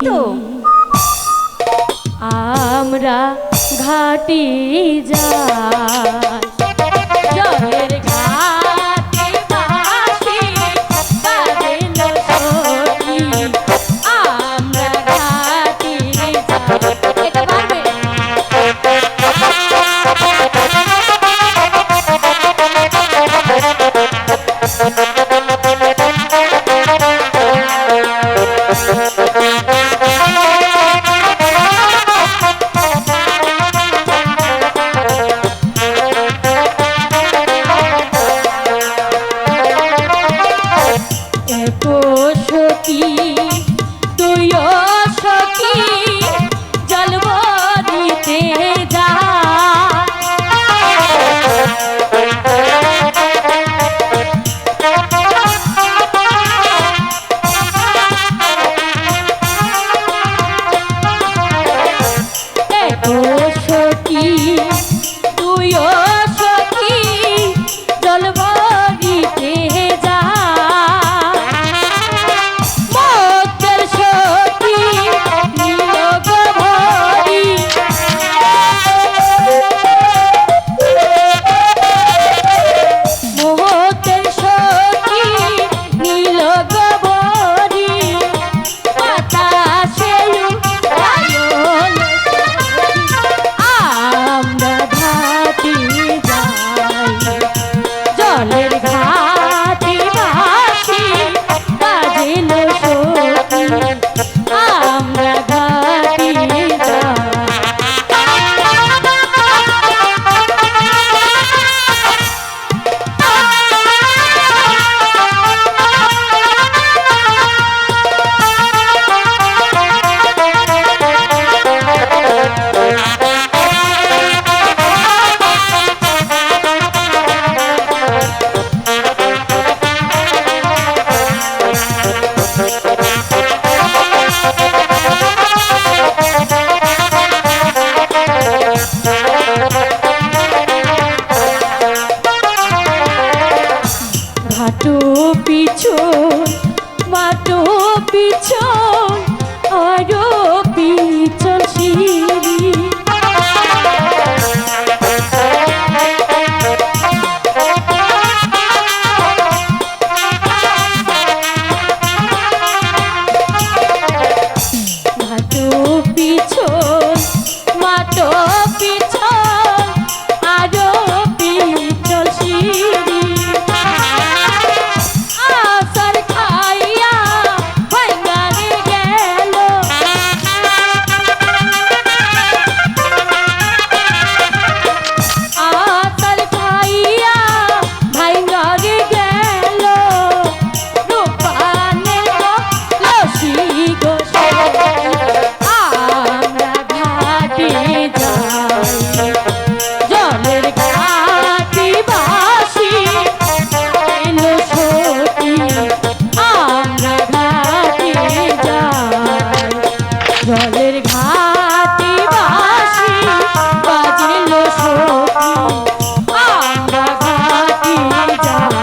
তো আমরা ঘাটি যাই জলের ঘাটে বাসি বাজেল সখী আমরা ঘাটি যাই। এটা পারবে? সখী তুইও সখী জলব দিতে যা সখী তুইও সখী জলব দিতে যা ঘাটো পিছন মাটো পিছন আরো পিছন সিঁড়ি ঘাটো পিছন মাটো পিছন আরো পিছন সিঁড়ি জলের ঘাটে বাসি বাজেল সখী আমরা ঘাটে যাই জলের ঘাটে বাসি বাজেল সখী আমরা ঘাটে যাই।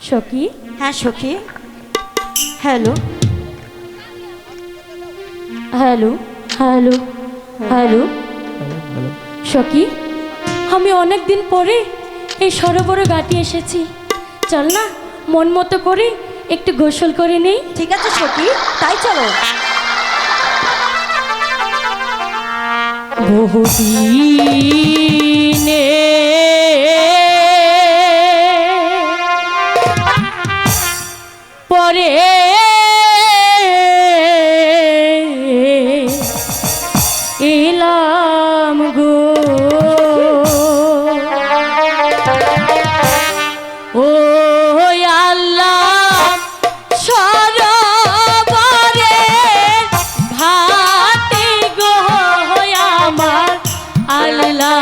সখী? হ্যাঁ সখী। হ্যালো হ্যালো হ্যালো হ্যালো সখী, আমি অনেক দিন পরে এই সরোবরে ঘাটে এসেছি। চল না মন মতো করে একটু গোসল করে নেই। ঠিক আছে সখী, তাই চলো। বহুদিনে পরে এলাম গো ও আল্লাহ সরোবরে ঘাটে গো আমার আল্লাহ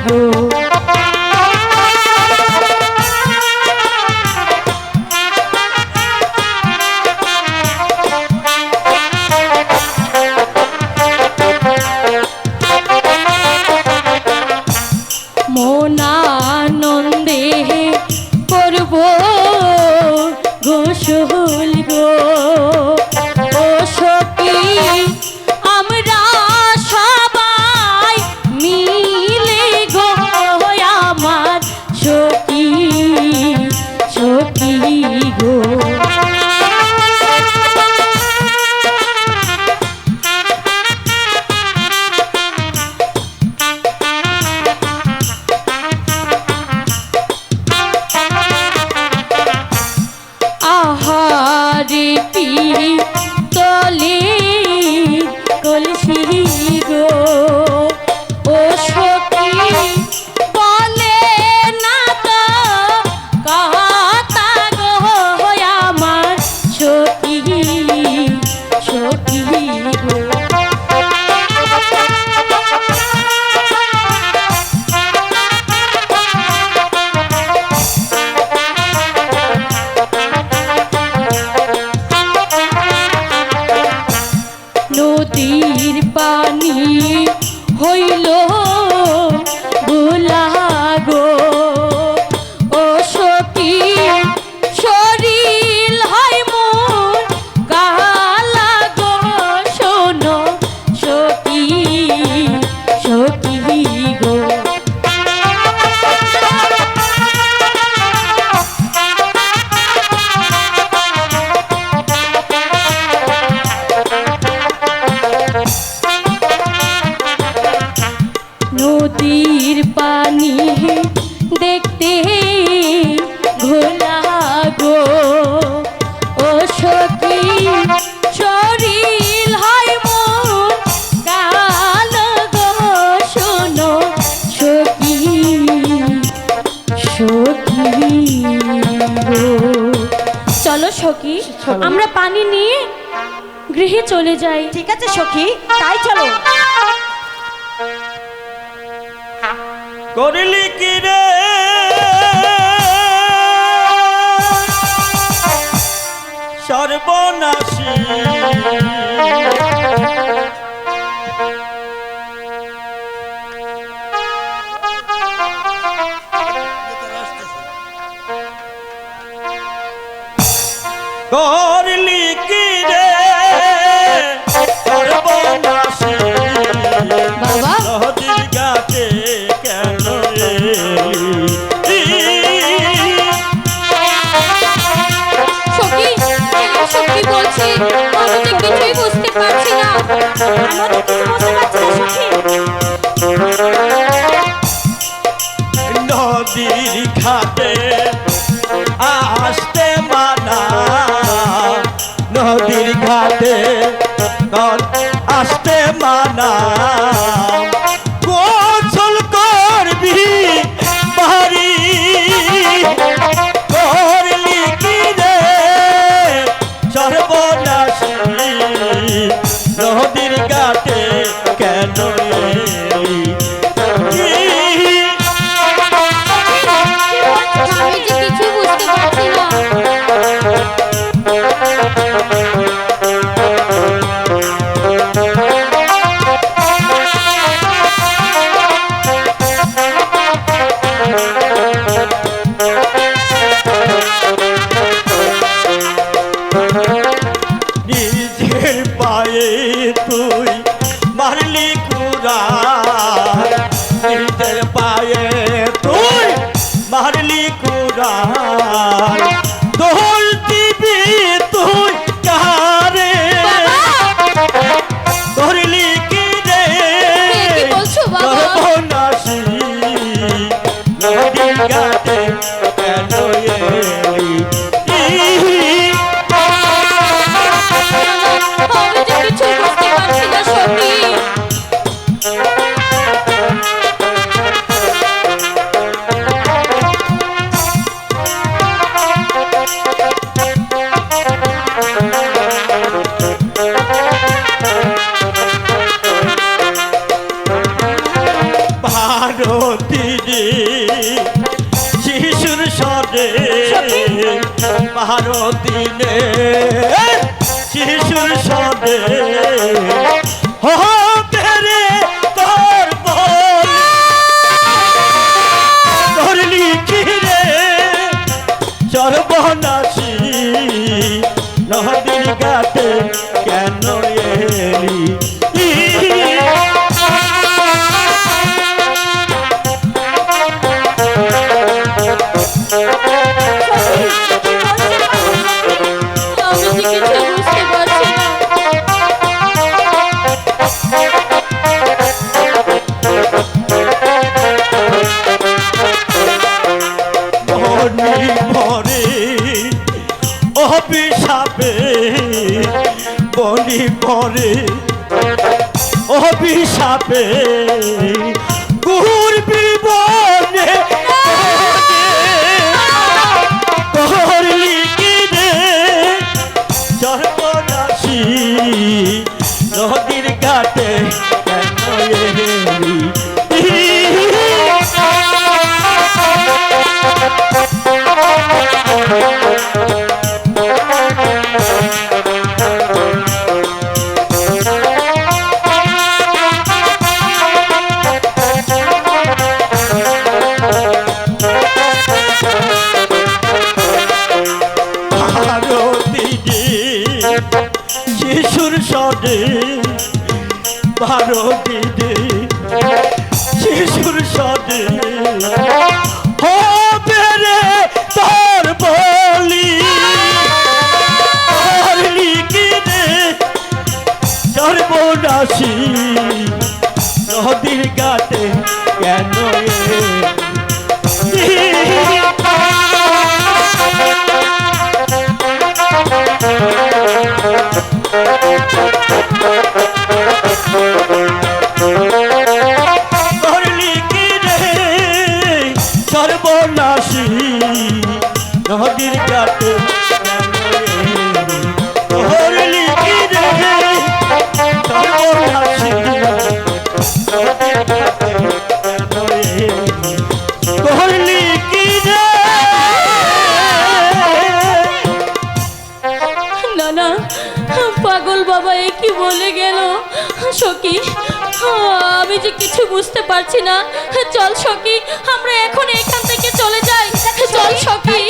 গো। মনানন্দে করব গোসল গো। ও সখী আমরা সবাই মিলে গো, আমার সখী সখী গো। আহারে তলে কলসি গো। ও সখী বলে না তো কথা গো, আমার সখী সখী গো। নদীর পানি হইল ভোলা গো। ও সখী শরীর হয় মোর গালা গো, শোনো সখী সখী গো। নদীর পানি দেখতে ঘোলা গো। ও সখী শরীর হয় মোর কাল গো, শোনো সখী সখী গো। চলো সখী আমরা পানি নিয়ে গৃহে চলে যাই। ঠিক আছে সখী, তাই চলো। করিলি কি রে সর্বনাশী, করলি কি রে সর্বনাশী, বাবা নদীর ঘাটে কেন সখী সখী বলছি, আমি তো কিছুই বুঝতে পারছি না। আমাদের কিছু বুঝতে পারছি না সখী। নদীর ঘাটে আসতে মানা, নদীর ঘাটে আসতে মানা, গোসল করবি বাড়ি, করলি কি রে সর্বনাশী, নদীর ঘাটে কেন এলি? আমি যে কিছু বুঝতে পারছি না। নিজের পায়ে তুই মারলি কুড়াল, নিজের পায়ে তুই মারলি কুড়াল, দোল দিবি তুই কারে, ধরলি কি রে কি বলছো বাবা? সর্বনাশী, নদীর ঘাটে কেন এলি? আমি যে কিছু বুঝতে পারছি না সখী। ভারতীরে শিশুর সরে ভারতীরে শিশুর সরে হবে রে তোর বল তোর লিখিরে সর্বনাশী নদীর ঘাটে কেন এলি আমি যে কিছু বুঝতে পারছি না। মনি ভরে অভিশাপে বনি ভরে অভিশাপে ঘুরবি বনে করলি কি রে সর্বনাশী নদীর ঘাটে কেন এলি ভারতীরে শিশুর সরে ভারতীরে শিশুর সরে হবে রে তোর বলি তোর লিখিরে সর্বনাশী নদীর ঘাটে কেন করলি কি রে সর্বনাশী নদীর ঘাটে করলি কি রে সর্বনাশী নদীর ঘাটে করলি কি রে না না, পাগল বাবা এ কি বলে গেল? সখী, আমি যে কিছু বুঝতে পারছি না। চল সখী, আমরা এখন এখান থেকে চলে যাই। চল সখী।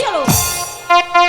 চলো